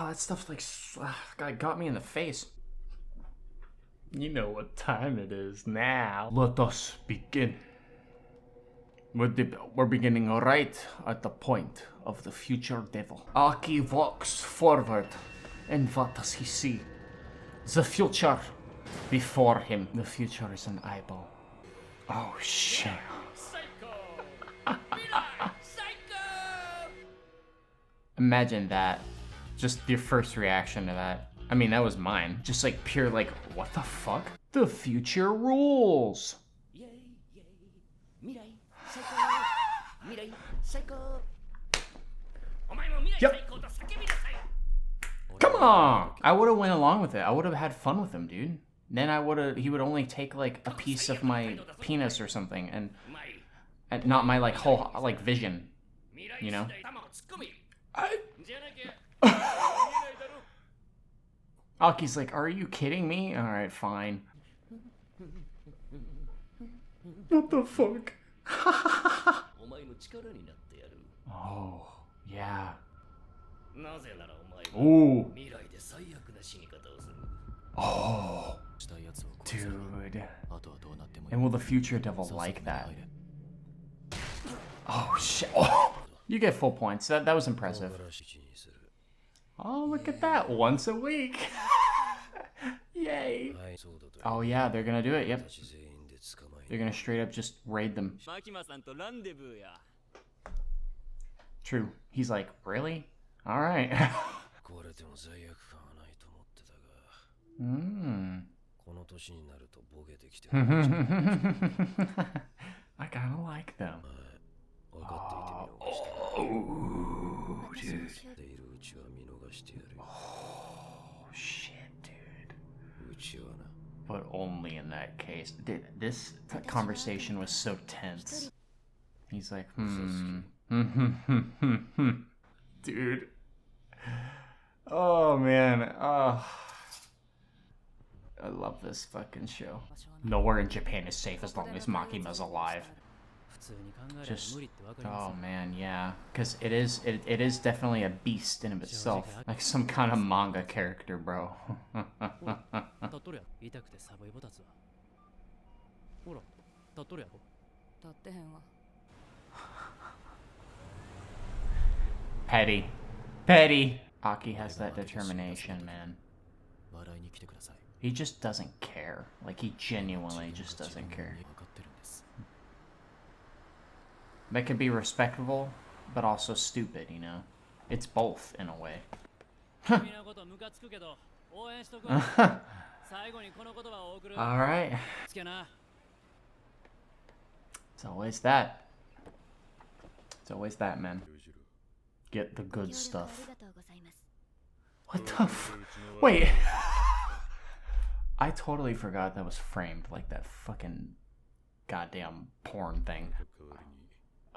Oh, that stuff like got me in the face. You know what time it is now. Let us begin. We're beginning right at the point of the future devil. Aki walks forward, and what does he see? The future before him. The future is an eyeball. Oh shit. Imagine that. Just your first reaction to that. I mean, that was mine. Just like pure like, what the fuck? The future rules. Yep. Come on! I would have went along with it. I would have had fun with him, dude. Then he would only take like a piece of my penis or something and not my like whole like vision, you know? Aki's like, are you kidding me? Alright, fine. What the fuck? Oh, yeah. Ooh. Oh, dude. And will the future devil like that? Oh, shit. Oh. You get full points. That was impressive. Oh, look at that. Once a week. Yay. Oh, yeah, they're gonna do it. Yep. They're gonna straight up just raid them. True. He's like, really? Alright. I kinda like them. Oh, dude. Oh, shit, dude. But only in that case. Dude, this conversation was so tense. He's like, Dude. Oh, man. Oh. I love this fucking show. Nowhere in Japan is safe as long as Makima's alive. Just, oh man, yeah, because it is definitely a beast in of itself, like some kind of manga character, bro. Petty. Aki has that determination, man. He just doesn't care. Like, he genuinely just doesn't care. That can be respectable, but also stupid, you know? It's both, in a way. Alright. It's always that. It's always that, man. Get the good stuff. What the f- Wait! I totally forgot that was framed like that fucking goddamn porn thing.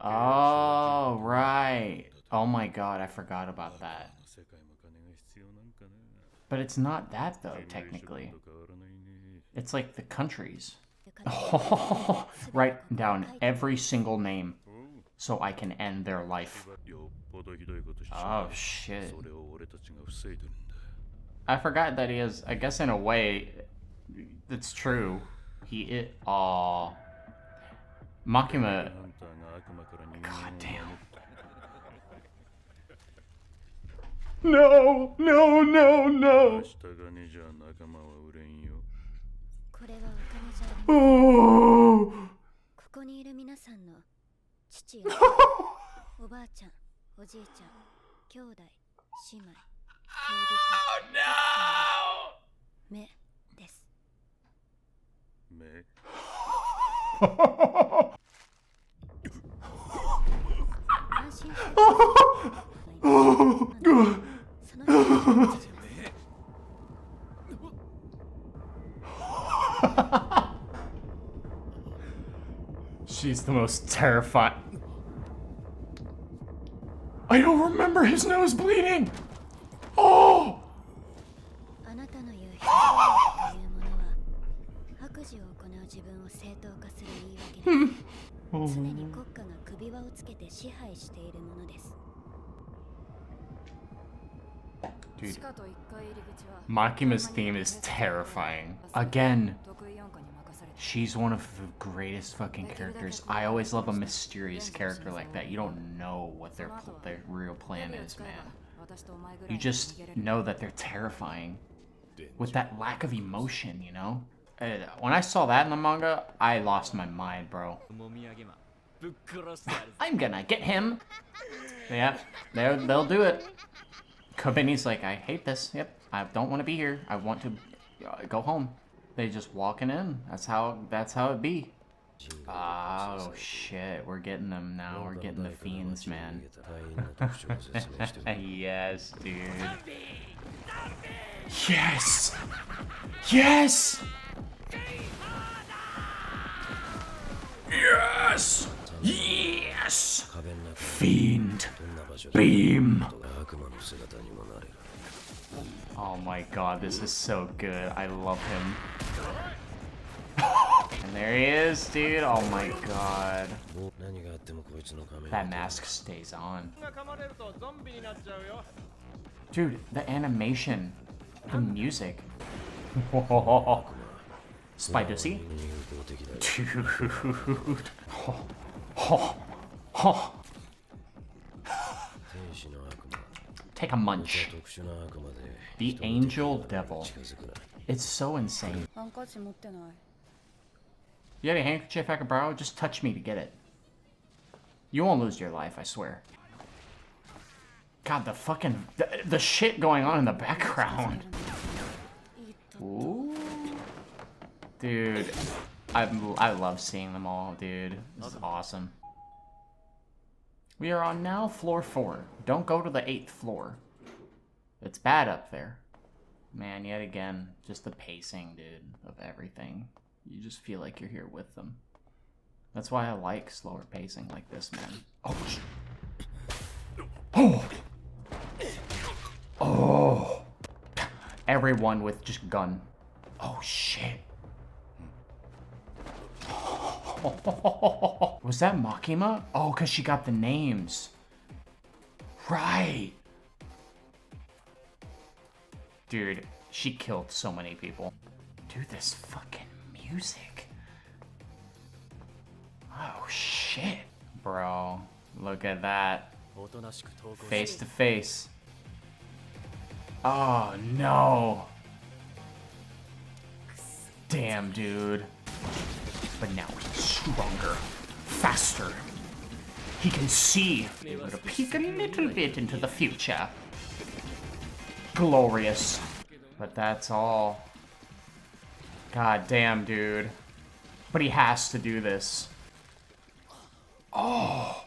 Oh, right. Oh my god, I forgot about that. But it's not that though, technically. It's like the countries. Oh, write down every single name so I can end their life. Oh shit. I forgot that he is, I guess in a way, it's true. Aww. Makima. God damn. No, no, no, no. Oh. She's the most terrified. I don't remember his nose bleeding. Oh! Dude, Makima's theme is terrifying. Again, she's one of the greatest fucking characters. I always love a mysterious character like that. You don't know what their real plan is, man. You just know that they're terrifying with that lack of emotion, you know? When I saw that in the manga, I lost my mind, bro. I'm gonna get him. Yep, they'll do it. Kobeni's like, I hate this. Yep, I don't want to be here. I want to go home. They just walking in. That's how it be. Oh shit, we're getting them now. We're getting the fiends, man. Yes, dude. Yes! Yes! Yes! Yes! Fiend! Beam! Oh my god, this is so good. I love him. And there he is, dude. Oh my god. That mask stays on. Dude, the animation. The music. Spider-See? Dude. Take a munch. The Angel Devil. It's so insane. You have a handkerchief I can borrow? Just touch me to get it. You won't lose your life, I swear. God, the fucking... The shit going on in the background. Ooh. Dude. I love seeing them all, dude. This is awesome. We are on now floor 4. Don't go to the 8th floor. It's bad up there. Man, yet again, just the pacing, dude, of everything. You just feel like you're here with them. That's why I like slower pacing like this, man. Oh, oh! Oh! Everyone with just gun. Oh, shit. Was that Makima? Oh, because she got the names. Right. Dude, she killed so many people. Dude, this fucking music. Oh, shit. Bro, look at that. Face to face. Oh, no. Damn, dude. But now he's stronger, faster. He can see. Able to peek a little bit into the future. Glorious. But that's all. God damn, dude. But he has to do this. Oh.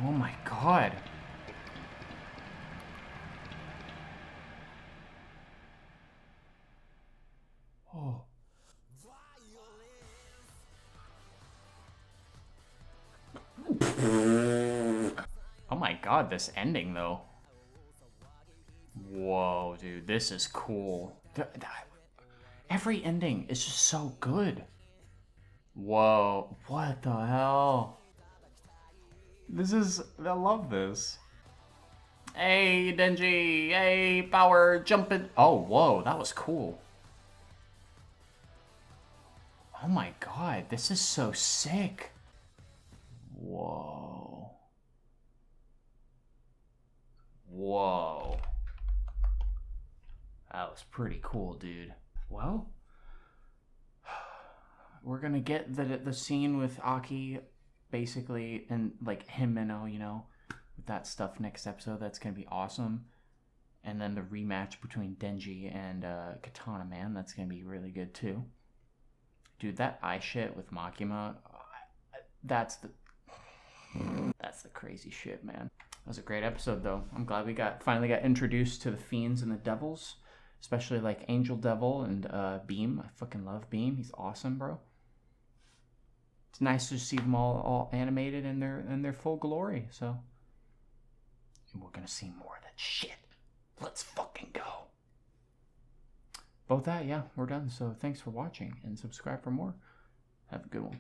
Oh my god. Oh. Oh my god, this ending though. Whoa, dude, this is cool. Every ending is just so good. Whoa, what the hell? I love this. Hey, Denji, hey, power, jumping. Oh, whoa, that was cool. Oh my god, this is so sick. Whoa. Whoa. That was pretty cool, dude. Well, we're gonna get the scene with Aki, basically, and like Himeno, you know, with that stuff next episode. That's gonna be awesome. And then the rematch between Denji and Katana, man, that's gonna be really good too. Dude, that eye shit with Makima, that's the crazy shit, man. That was a great episode, though. I'm glad we finally got introduced to the fiends and the devils, especially like Angel Devil and Beam. I fucking love Beam. He's awesome, bro. It's nice to see them all animated in their full glory. So, and we're gonna see more of that shit. Let's fucking go. Both that, yeah, we're done. So thanks for watching and subscribe for more. Have a good one.